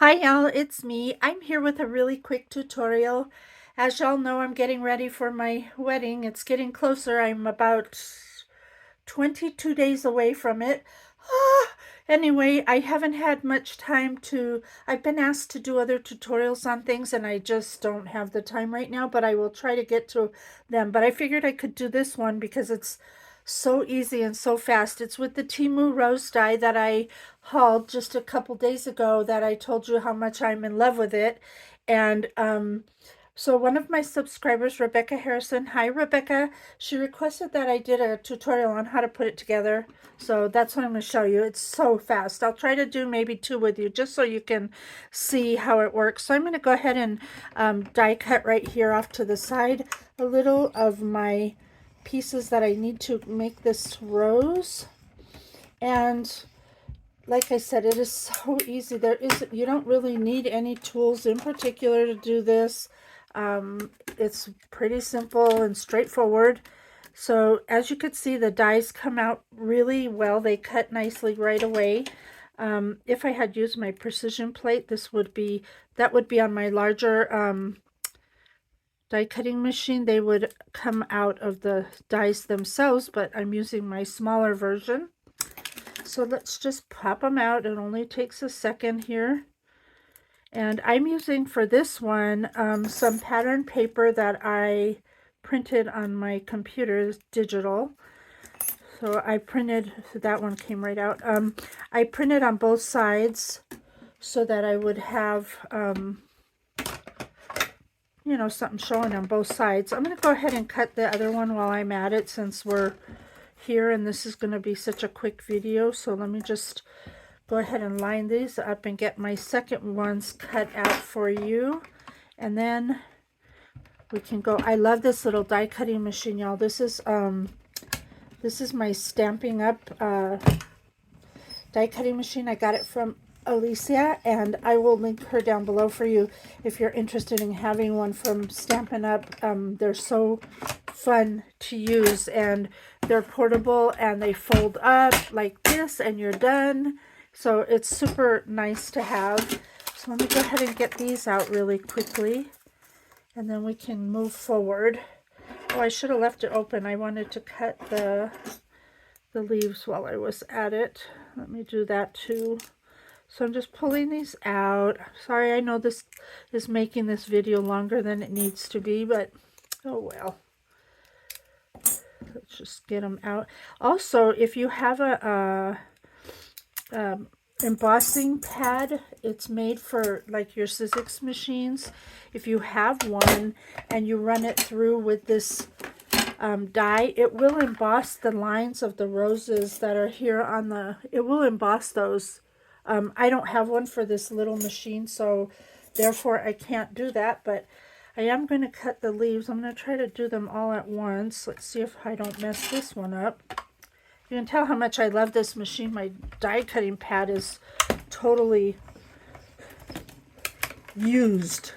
Hi y'all, it's me. I'm here with a really quick tutorial. As y'all know, I'm getting ready for my wedding. It's getting closer. I'm about 22 days away from it. Anyway, I haven't had much time I've been asked to do other tutorials on things and I just don't have the time right now, but I will try to get to them. But I figured I could do this one because it's so easy and so fast. It's with the TEMU rose dye that I hauled just a couple days ago that I told you how much I'm in love with it. And so one of my subscribers, Rebecca Harrison, hi Rebecca, she requested that I did a tutorial on how to put it together. So that's what I'm going to show you. It's so fast. I'll try to do maybe two with you just so you can see how it works. So I'm going to go ahead and die cut right here off to the side a little of my pieces that I need to make this rose. And like I said, it is so easy. You don't really need any tools in particular to do this. It's pretty simple and straightforward. So as you could see, the dies come out really well. They cut nicely right away. If I had used my precision plate, that would be on my larger die cutting machine. They would come out of the dies themselves, but I'm using my smaller version. So let's just pop them out. It only takes a second here. And I'm using for this one some pattern paper that I printed on my computer, digital. So I printed, that one came right out. I printed on both sides so that I would have, you know, something showing on both sides. I'm going to go ahead and cut the other one while I'm at it since we're here and this is going to be such a quick video. So let me just go ahead and line these up and get my second ones cut out for you. And then we can go. I love this little die cutting machine, y'all. This is my Stampin' Up die cutting machine. I got it from ALICIA, and I will link her down below for you if you're interested in having one from Stampin' Up. They're so fun to use, and they're portable, and they fold up like this, and you're done. So it's super nice to have. So let me go ahead and get these out really quickly, and then we can move forward. Oh, I should have left it open. I wanted to cut the leaves while I was at it. Let me do that too. So I'm just pulling these out. Sorry, I know this is making this video longer than it needs to be, but oh well. Let's just get them out. Also, if you have a embossing pad, it's made for like your Sizzix machines. If you have one and you run it through with this die, it will emboss the lines of the roses that are here on it will emboss those. I don't have one for this little machine, so therefore I can't do that, but I am going to cut the leaves. I'm going to try to do them all at once. Let's see if I don't mess this one up. You can tell how much I love this machine. My die cutting pad is totally used.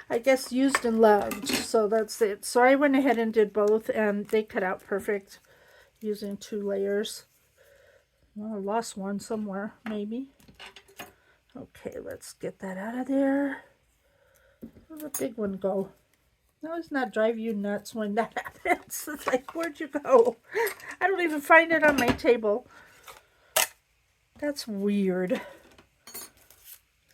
I guess used and loved. So that's it. So I went ahead and did both, and they cut out perfect using 2 layers. Well, I lost one somewhere, maybe. Okay, let's get that out of there. Where'd the big one go? No, it's not drive you nuts when that happens. It's like, where'd you go? I don't even find it on my table. That's weird.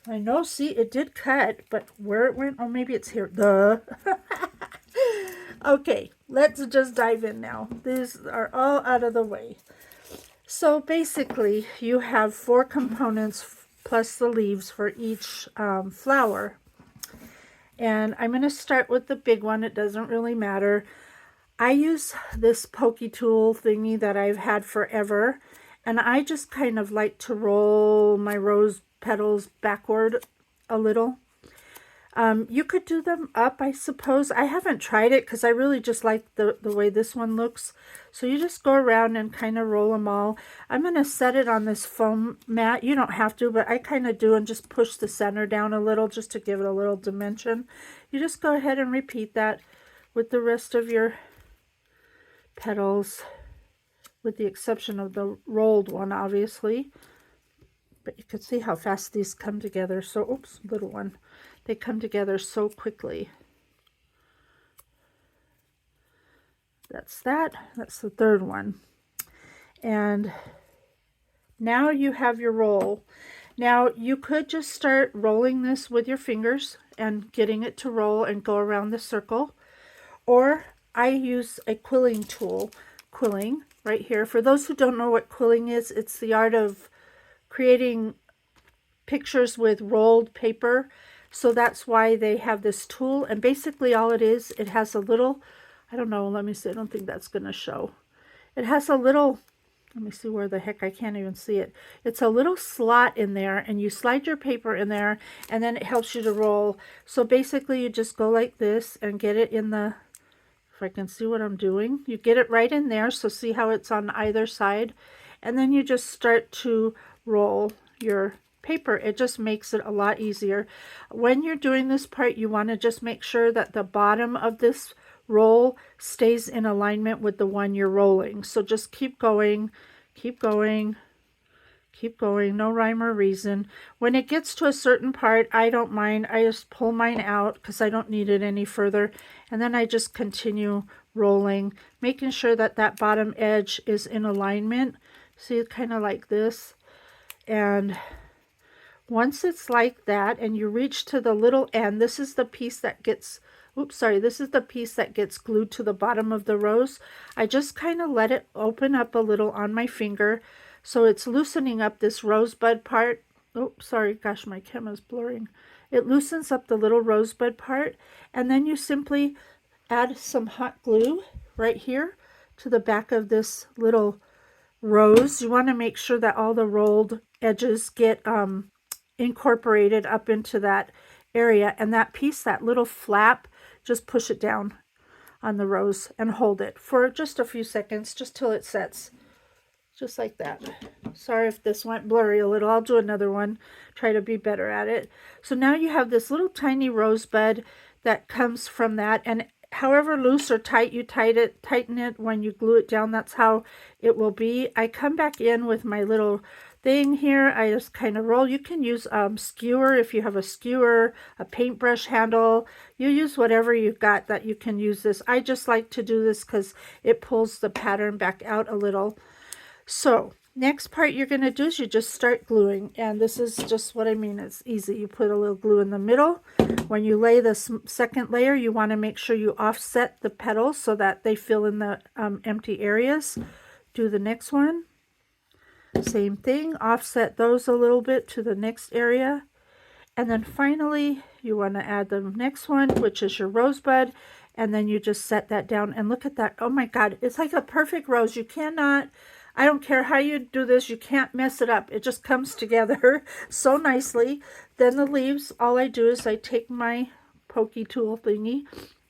I know, see, it did cut, but where it went, oh, maybe it's here. Duh. Okay, let's just dive in now. These are all out of the way. So basically, you have 4 components plus the leaves for each flower. And I'm going to start with the big one. It doesn't really matter. I use this pokey tool thingy that I've had forever. And I just kind of like to roll my rose petals backward a little. You could do them up, I suppose. I haven't tried it because I really just like the way this one looks. So you just go around and kind of roll them all. I'm going to set it on this foam mat. You don't have to, but I kind of do, and just push the center down a little just to give it a little dimension. You just go ahead and repeat that with the rest of your petals, with the exception of the rolled one, obviously. But you can see how fast these come together. So, oops, little one. They come together so quickly. That's that. That's the third one. And now you have your roll. Now you could just start rolling this with your fingers and getting it to roll and go around the circle. Or I use a quilling tool. Quilling right here. For those who don't know what quilling is, it's the art of creating pictures with rolled paper. So that's why they have this tool. And basically all it is, it has a little, I don't know, let me see, I don't think that's going to show. It has a little, let me see where the heck, I can't even see it. It's a little slot in there, and you slide your paper in there, and then it helps you to roll. So basically you just go like this and get it in the, if I can see what I'm doing, you get it right in there. So see how it's on either side, and then you just start to roll your paper. It just makes it a lot easier. When you're doing this part, you want to just make sure that the bottom of this roll stays in alignment with the one you're rolling. So just keep going, keep going, keep going, no rhyme or reason. When it gets to a certain part, I don't mind. I just pull mine out because I don't need it any further. And then I just continue rolling, making sure that that bottom edge is in alignment. See, kind of like this. And once it's like that and you reach to the little end, this is the piece that gets, oops, sorry, this is the piece that gets glued to the bottom of the rose. I just kind of let it open up a little on my finger. So it's loosening up this rosebud part. Oh, sorry, gosh, my camera's blurring. It loosens up the little rosebud part. And then you simply add some hot glue right here to the back of this little rose. You want to make sure that all the rolled edges get incorporated up into that area, and that piece, that little flap, just push it down on the rose and hold it for just a few seconds, just till it sets, just like that. Sorry if this went blurry a little. I'll do another one, try to be better at it. So now you have this little tiny rosebud that comes from that, and however loose or tight you tighten it when you glue it down, that's how it will be. I come back in with my little thing here. I just kind of roll. You can use skewer if you have a skewer, a paintbrush handle. You use whatever you've got that you can use this. I just like to do this because it pulls the pattern back out a little. So next part you're going to do is you just start gluing, and this is just what I mean. It's easy. You put a little glue in the middle. When you lay the second layer, you want to make sure you offset the petals so that they fill in the empty areas. Do the next one. Same thing, offset those a little bit to the next area. And then finally, you want to add the next one, which is your rosebud. And then you just set that down. And look at that. Oh my God, it's like a perfect rose. You cannot, I don't care how you do this, you can't mess it up. It just comes together so nicely. Then the leaves, all I do is I take my pokey tool thingy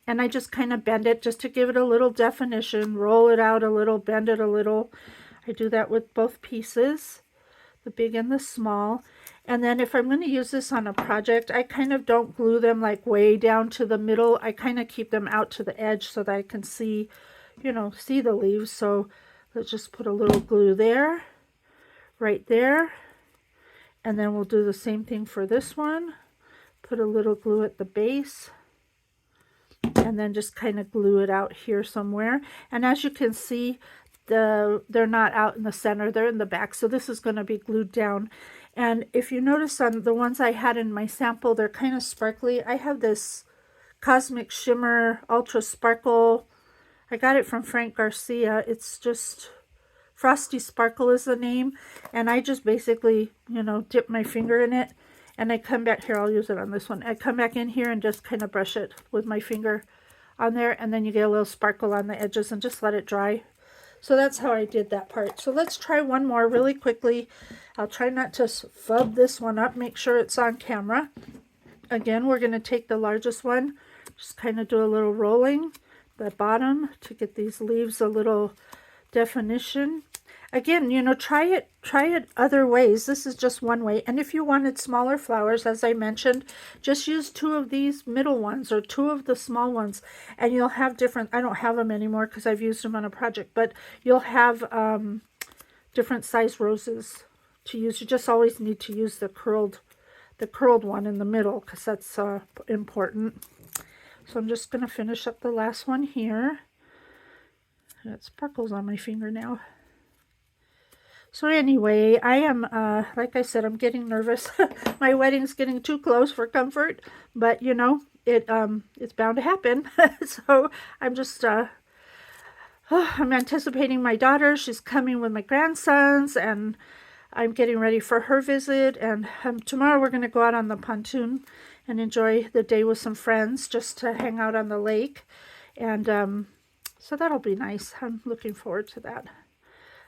and I just kind of bend it just to give it a little definition, roll it out a little, bend it a little. I do that with both pieces, the big and the small. And then if I'm going to use this on a project, I kind of don't glue them like way down to the middle. I kind of keep them out to the edge so that I can see, you know, see the leaves. So let's just put a little glue there, right there. And then we'll do the same thing for this one. Put a little glue at the base. And then just kind of glue it out here somewhere. And as you can see, they're not out in the center, they're in the back, so this is going to be glued down. And if you notice on the ones I had in my sample, they're kind of sparkly. I have this Cosmic Shimmer Ultra Sparkle. I got it from Frank Garcia. It's just Frosty Sparkle is the name, and I just basically, you know, dip my finger in it, and I come back here. I'll use it on this one. I come back in here and just kind of brush it with my finger on there, and then you get a little sparkle on the edges, and just let it dry. So that's how I did that part. So let's try one more really quickly. I'll try not to fub this one up. Make sure it's on camera. Again, we're going to take the largest one. Just kind of do a little rolling the bottom to get these leaves a little definition. Again, you know, try it other ways. This is just one way. And if you wanted smaller flowers, as I mentioned, just use 2 of these middle ones or 2 of the small ones, and you'll have different, I don't have them anymore because I've used them on a project, but you'll have different size roses to use. You just always need to use the curled one in the middle, because that's important. So I'm just going to finish up the last one here. Got sparkles on my finger now. So anyway, I am, like I said, I'm getting nervous. My wedding's getting too close for comfort, but you know, it's bound to happen. So I'm just, I'm anticipating my daughter. She's coming with my grandsons, and I'm getting ready for her visit. And tomorrow we're going to go out on the pontoon and enjoy the day with some friends, just to hang out on the lake. And so that'll be nice. I'm looking forward to that.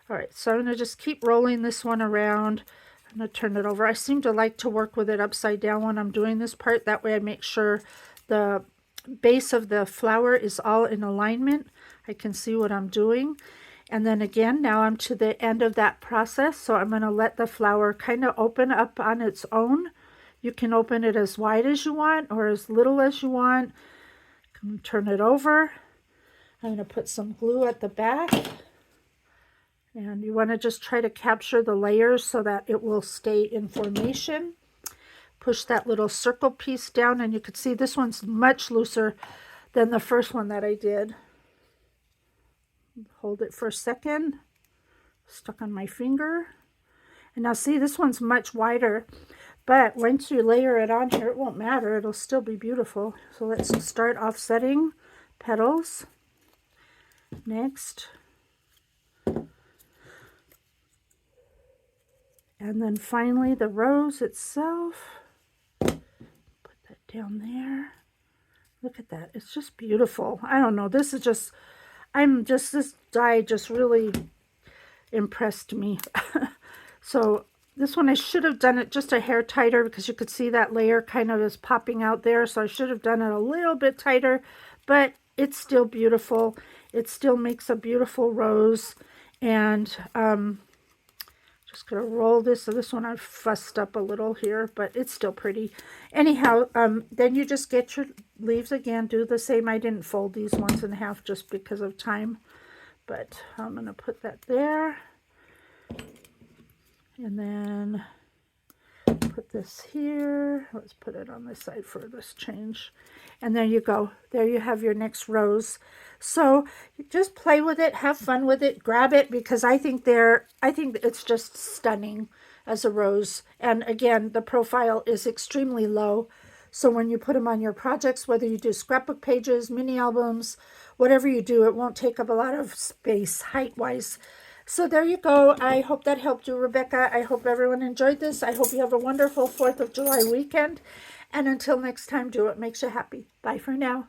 All right, so I'm going to just keep rolling this one around. I'm going to turn it over. I seem to like to work with it upside down when I'm doing this part. That way I make sure the base of the flower is all in alignment. I can see what I'm doing. And then again, now I'm to the end of that process. So I'm going to let the flower kind of open up on its own. You can open it as wide as you want or as little as you want. Turn it over. I'm going to put some glue at the back. And you want to just try to capture the layers so that it will stay in formation. Push that little circle piece down, and you can see this one's much looser than the first one that I did. Hold it for a second. Stuck on my finger. And now see, this one's much wider. But once you layer it on here, it won't matter. It'll still be beautiful. So let's start offsetting petals. Next. And then finally the rose itself. Put that down there. Look at that. It's just beautiful. I don't know. This is just, this die just really impressed me. So this one I should have done it just a hair tighter, because you could see that layer kind of is popping out there. So I should have done it a little bit tighter, but it's still beautiful. It still makes a beautiful rose. And just gonna roll this. So this one I've fussed up a little here, but it's still pretty. Anyhow, then you just get your leaves again. Do the same. I didn't fold these ones in half just because of time, but I'm gonna put that there, and then put this here. Let's put it on this side for this change. And there you go. There you have your next rose. So just play with it, have fun with it, grab it, because I think it's just stunning as a rose. And again, the profile is extremely low. So when you put them on your projects, whether you do scrapbook pages, mini albums, whatever you do, it won't take up a lot of space height-wise. So there you go. I hope that helped you, Rebecca. I hope everyone enjoyed this. I hope you have a wonderful 4th of July weekend. And until next time, do what makes you happy. Bye for now.